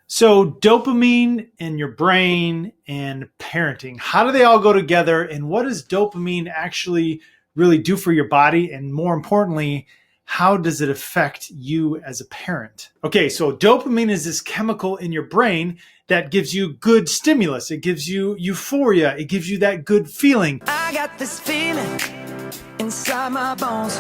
So dopamine in your brain and parenting, how do they all go together? And what does dopamine actually really do for your body? And more importantly, how does it affect you as a parent? Okay, so dopamine is this chemical in your brain that gives you good stimulus. It gives you euphoria. It gives you that good feeling. I got this feeling inside my bones.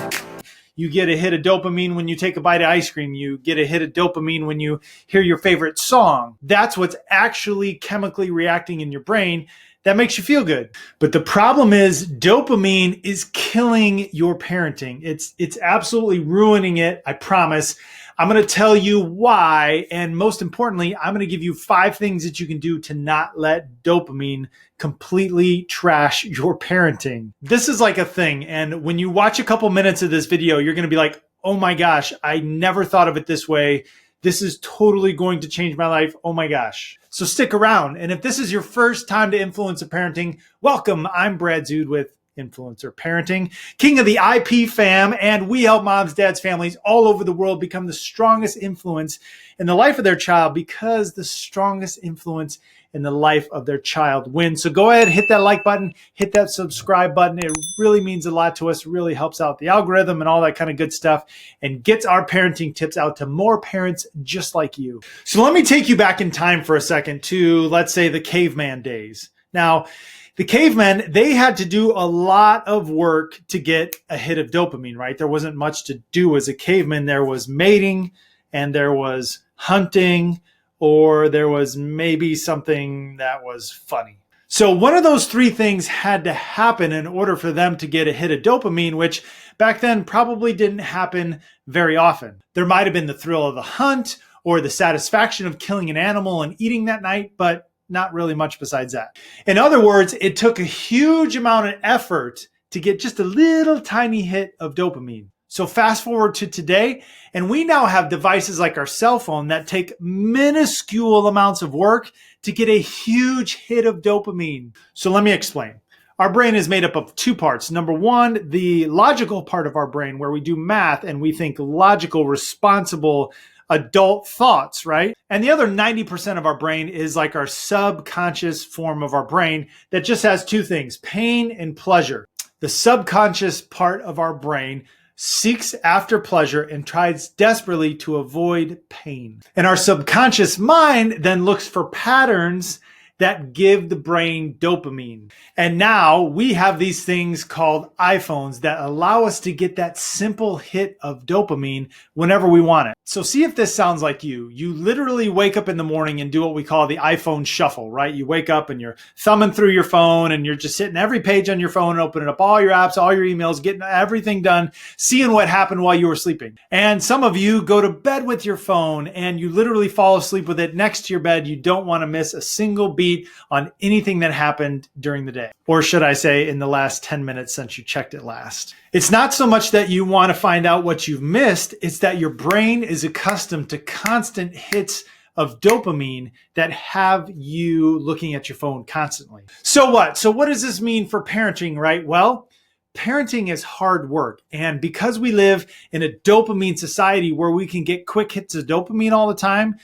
You get a hit of dopamine when you take a bite of ice cream. You get a hit of dopamine when you hear your favorite song. That's what's actually chemically reacting in your brain that makes you feel good. But the problem is dopamine is killing your parenting. It's absolutely ruining it, I promise. I'm going to tell you why. And most importantly, I'm going to give you 5 things that you can do to not let dopamine completely trash your parenting. This is like a thing. And when you watch a couple minutes of this video, you're going to be like, oh my gosh, I never thought of it this way. This is totally going to change my life. Oh my gosh. So stick around. And if this is your first time to Influencer Parenting, welcome. I'm Brad Zood with Influencer Parenting, king of the IP fam, and we help moms, dads, families all over the world become the strongest influence in the life of their child, because the strongest influence in the life of their child wins. So go ahead, hit that like button, hit that subscribe button. It really means a lot to us. It really helps out the algorithm and all that kind of good stuff, and gets our parenting tips out to more parents just like you. So let me take you back in time for a second to, let's say, the caveman days. Now, the cavemen, they had to do a lot of work to get a hit of dopamine, right? There wasn't much to do as a caveman. There was mating, and there was hunting, or there was maybe something that was funny. So one of those 3 things had to happen in order for them to get a hit of dopamine, which back then probably didn't happen very often. There might have been the thrill of the hunt or the satisfaction of killing an animal and eating that night, but not really much besides that. In other words, it took a huge amount of effort to get just a little tiny hit of dopamine. So fast forward to today, and we now have devices like our cell phone that take minuscule amounts of work to get a huge hit of dopamine. So let me explain. Our brain is made up of 2 parts. Number 1, the logical part of our brain, where we do math and we think logical, responsible, adult thoughts, right? And the other 90% of our brain is like our subconscious form of our brain that just has 2 things, pain and pleasure. The subconscious part of our brain seeks after pleasure and tries desperately to avoid pain. And our subconscious mind then looks for patterns that give the brain dopamine. And now we have these things called iPhones that allow us to get that simple hit of dopamine whenever we want it. So see if this sounds like you. You literally wake up in the morning and do what we call the iPhone shuffle, right? You wake up and you're thumbing through your phone and you're just hitting every page on your phone and opening up all your apps, all your emails, getting everything done, seeing what happened while you were sleeping. And some of you go to bed with your phone and you literally fall asleep with it next to your bed. You don't want to miss a single beat on anything that happened during the day. Or should I say in the last 10 minutes since you checked it last. It's not so much that you want to find out what you've missed, it's that your brain is accustomed to constant hits of dopamine that have you looking at your phone constantly. So what? So what does this mean for parenting, right? Well, parenting is hard work. And because we live in a dopamine society where we can get quick hits of dopamine all the time,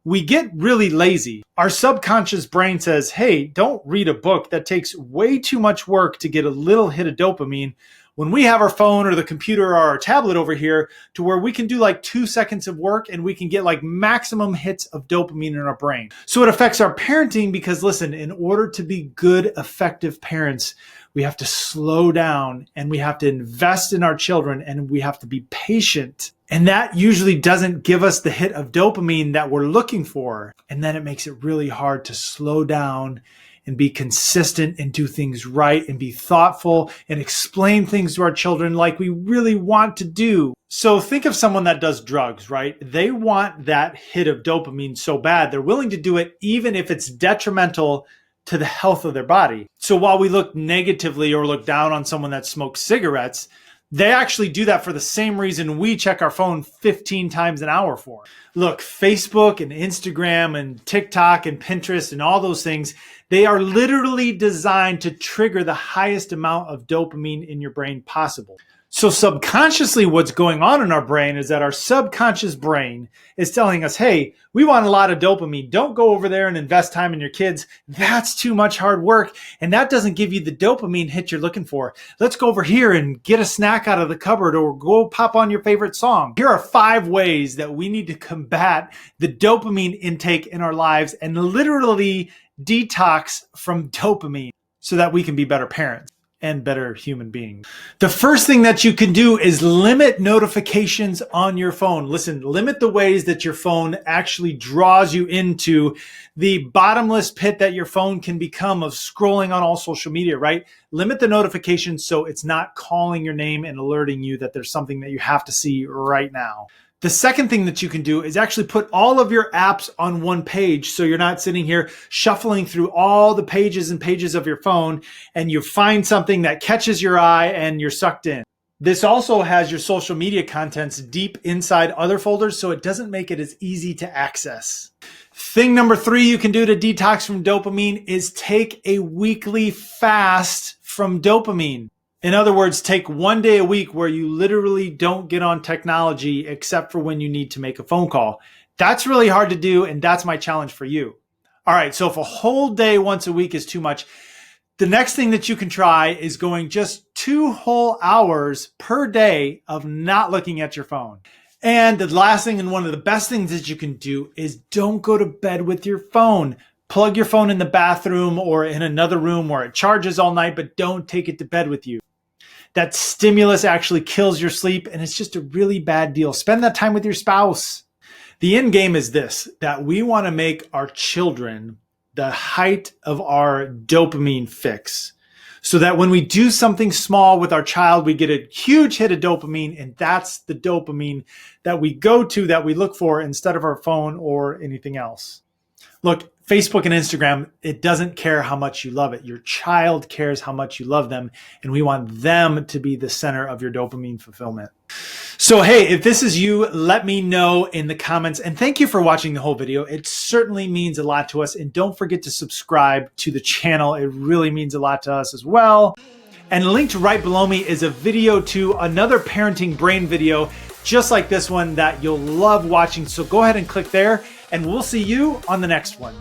we get really lazy. Our subconscious brain says, hey, don't read a book that takes way too much work to get a little hit of dopamine, when we have our phone or the computer or our tablet over here to where we can do like 2 seconds of work and we can get like maximum hits of dopamine in our brain. So it affects our parenting because, listen, in order to be good, effective parents, we have to slow down and we have to invest in our children and we have to be patient. And that usually doesn't give us the hit of dopamine that we're looking for. And then it makes it really hard to slow down and be consistent and do things right and be thoughtful and explain things to our children like we really want to do. So think of someone that does drugs, right? They want that hit of dopamine so bad, they're willing to do it even if it's detrimental to the health of their body. So while we look negatively or look down on someone that smokes cigarettes, they actually do that for the same reason we check our phone 15 times an hour for. Look, Facebook and Instagram and TikTok and Pinterest and all those things, they are literally designed to trigger the highest amount of dopamine in your brain possible. So subconsciously, what's going on in our brain is that our subconscious brain is telling us, hey, we want a lot of dopamine. Don't go over there and invest time in your kids. That's too much hard work. And that doesn't give you the dopamine hit you're looking for. Let's go over here and get a snack out of the cupboard or go pop on your favorite song. Here are 5 ways that we need to combat the dopamine intake in our lives and literally detox from dopamine so that we can be better parents and better human beings. The first thing that you can do is limit notifications on your phone. Listen, limit the ways that your phone actually draws you into the bottomless pit that your phone can become of scrolling on all social media, right? Limit the notifications so it's not calling your name and alerting you that there's something that you have to see right now. The second thing that you can do is actually put all of your apps on one page so you're not sitting here shuffling through all the pages and pages of your phone and you find something that catches your eye and you're sucked in. This also has your social media contents deep inside other folders so it doesn't make it as easy to access. Thing number 3 you can do to detox from dopamine is take a weekly fast from dopamine. In other words, take 1 day a week where you literally don't get on technology except for when you need to make a phone call. That's really hard to do, and that's my challenge for you. All right, so if a whole day once a week is too much, the next thing that you can try is going just 2 whole hours per day of not looking at your phone. And the last thing and one of the best things that you can do is don't go to bed with your phone. Plug your phone in the bathroom or in another room where it charges all night, but don't take it to bed with you. That stimulus actually kills your sleep, and it's just a really bad deal. Spend that time with your spouse. The end game is this, that we want to make our children the height of our dopamine fix so that when we do something small with our child, we get a huge hit of dopamine, and that's the dopamine that we go to, that we look for instead of our phone or anything else. Look, Facebook and Instagram, it doesn't care how much you love it. Your child cares how much you love them, and we want them to be the center of your dopamine fulfillment. So, hey, if this is you, let me know in the comments, and thank you for watching the whole video. It certainly means a lot to us, and don't forget to subscribe to the channel. It really means a lot to us as well. And linked right below me is a video to another parenting brain video just like this one that you'll love watching. So go ahead and click there, and we'll see you on the next one.